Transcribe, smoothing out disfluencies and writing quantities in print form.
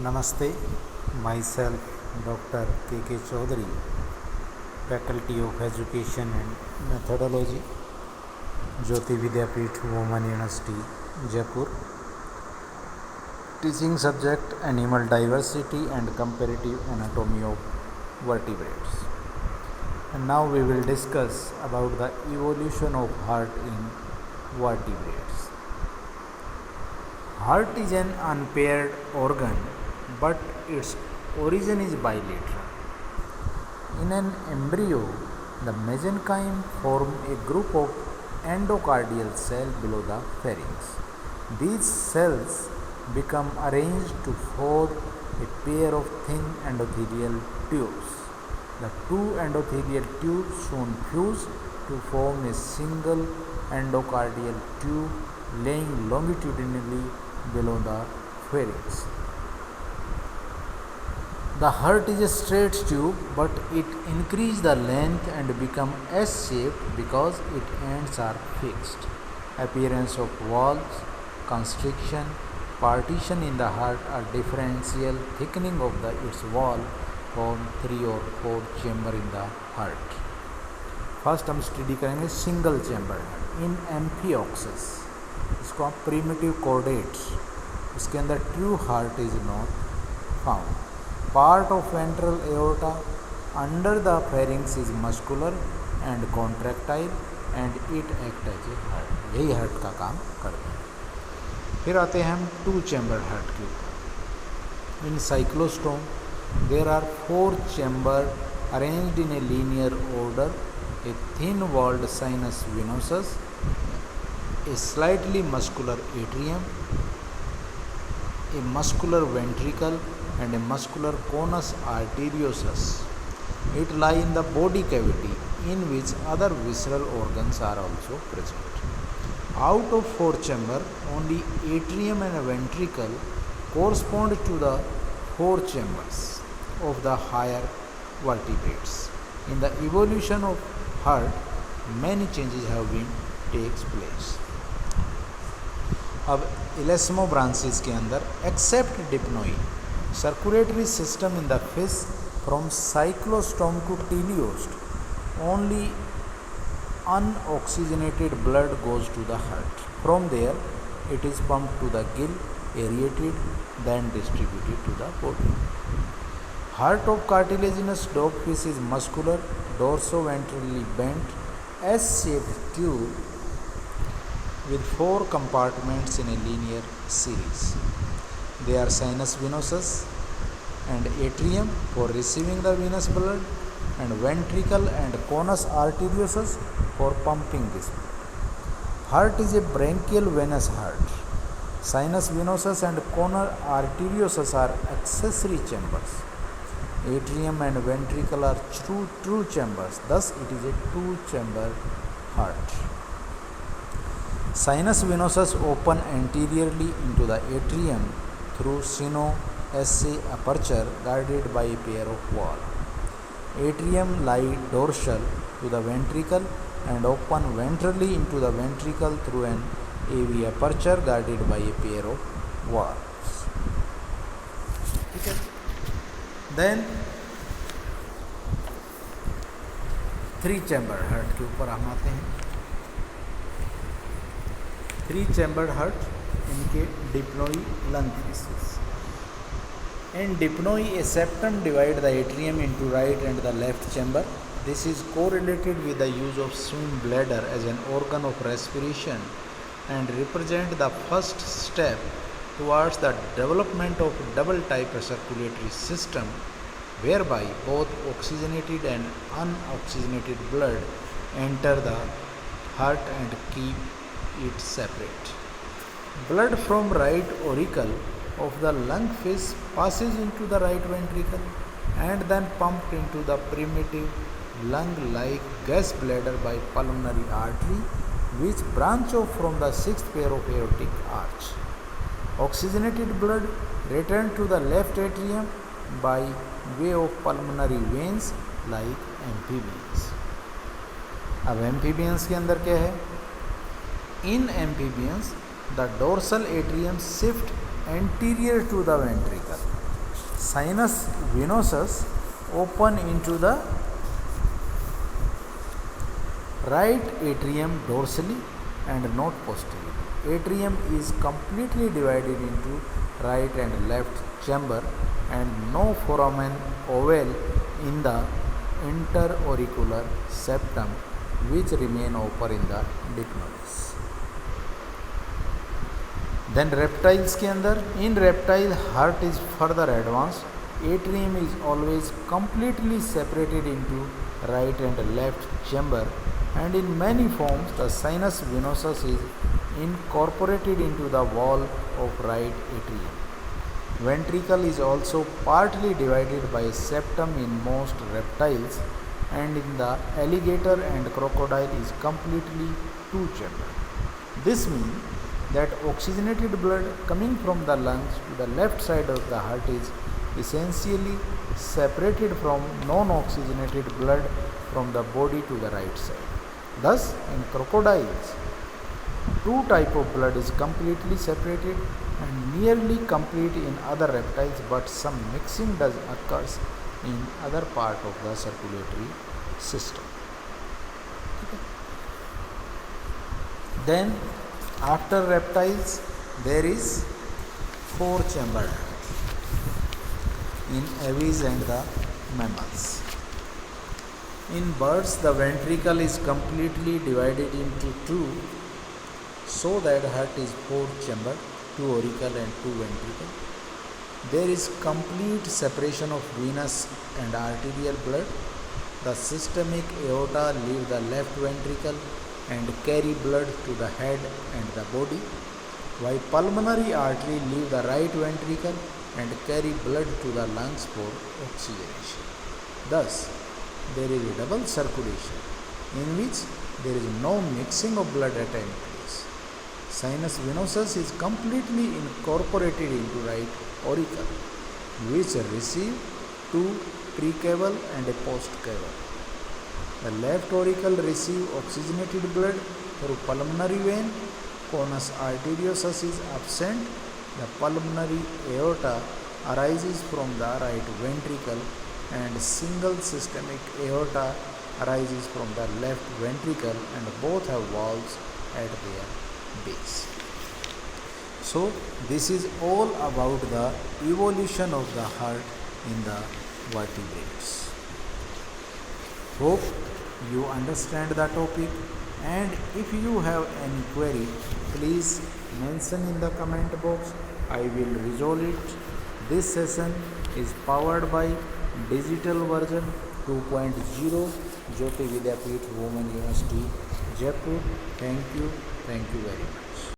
Namaste, myself Dr. K.K. Chaudhary, Faculty of Education and Methodology, Jyoti Vidyapeeth Women University, Jaipur, teaching subject Animal Diversity and Comparative Anatomy of Vertebrates. And now we will discuss about the evolution of heart in vertebrates. Heart is an unpaired organ, but its origin is bilateral. In an embryo, the mesenchyme form a group of endocardial cells below the pharynx. These cells become arranged to form a pair of thin endothelial tubes. The two endothelial tubes soon fuse to form a single endocardial tube laying longitudinally below the pharynx. The heart is a straight tube, but it increases the length and become S-shaped because its ends are fixed. Appearance of valves, constriction, partition in the heart are differential thickening of its wall form 3 or 4 chamber in the heart. First हम study करेंगे single chamber in amphioxus, इसको आप primitive chordates, इसके अंदर true heart is not found. Part of ventral aorta under the pharynx is muscular and contractile and it act as a heart. यही heart का काम करता है. फिर आते हैं हम टू चैम्बर हार्ट के ऊपर. In cyclostome there are 4 chamber arranged in a linear order. A thin-walled sinus venosus, a slightly muscular atrium, a muscular ventricle, and a muscular conus arteriosus. It lies in the body cavity, in which other visceral organs are also present. Out of 4 chambers, only atrium and ventricle correspond to the 4 chambers of the higher vertebrates. In the evolution of heart, many changes have been takes place. अब इलेस्मो branches के अंदर except dipnoi circulatory system in the fish from cyclostome to teleost, only unoxygenated blood goes to the heart. From there it is pumped to the gill, aerated, then distributed to the body. Heart of cartilaginous dogfish is muscular, dorsoventrally bent, S-shaped tube with 4 compartments in a linear series. They are sinus venosus and atrium for receiving the venous blood, and ventricle and conus arteriosus for pumping this blood. Heart is a branchial venous heart. Sinus venosus and conus arteriosus are accessory chambers. Atrium and ventricle are true chambers, thus it is a 2-chamber heart. Sinus venosus open anteriorly into the atrium through sino-SA aperture guarded by a pair of valves. Atrium lie dorsal to the ventricle and open ventrally into the ventricle through an AV aperture guarded by a pair of valves. Then 3 chamber heart के ऊपर हम आते हैं. 3 chamber heart, इनके dipnoi lung fishes. In dipnoi, a septum divides the atrium into right and the left chamber. This is correlated with the use of swim bladder as an organ of respiration and represent the first step towards the development of double type circulatory system, whereby both oxygenated and unoxygenated blood enter the heart and keep it separate. Blood from right auricle of the lungfish passes into the right ventricle and then pumped into the primitive lung-like gas bladder by pulmonary artery, which branch off from the 6th pair of aortic arch. Oxygenated blood return to the left atrium by way of pulmonary veins like amphibians. अब amphibians के अंदर क्या है? In amphibians, the dorsal atrium shift anterior to the ventricle Sinus venosus open into the right atrium dorsally and not posteriorly. Atrium is completely divided into right and left chamber and no foramen ovale in the interauricular septum which remain open in the dichnodes. Then reptiles के अंदर in reptile heart is further advanced atrium is always completely separated into right and left chamber and in many forms the sinus venosus is incorporated into the wall of right atrium. Ventricle is also partly divided by septum in most reptiles and in the alligator and crocodile is completely two chamber. This means that oxygenated blood coming from the lungs to the left side of the heart is essentially separated from non-oxygenated blood from the body to the right side. Thus, in crocodiles, two type of blood is completely separated and nearly complete in other reptiles, but some mixing does occurs in other part of the circulatory system. Then after reptiles there is four chamber in aves and the mammals. In birds the ventricle is completely divided into two so that heart is four chamber, two auricle and two ventricle. There is complete separation of venous and arterial blood. The systemic aorta leave the left ventricle and carry blood to the head and the body, while pulmonary artery leave the right ventricle and carry blood to the lungs for oxygenation. Thus, there is a double circulation in which there is no mixing of blood at any place. Sinus venosus is completely incorporated into right auricle, which receive two precaval and a postcaval. The left auricle receive oxygenated blood through pulmonary vein. Conus arteriosus is absent. The pulmonary aorta arises from the right ventricle and single systemic aorta arises from the left ventricle and both have valves at their base. So this is all about the evolution of the heart in the vertebrates. Hope you understand the topic, and if you have any query please mention in the comment box. I will resolve it. This session is powered by digital version 2.0 Jyoti Vidyapeeth Women University Jaipur. Thank you very much.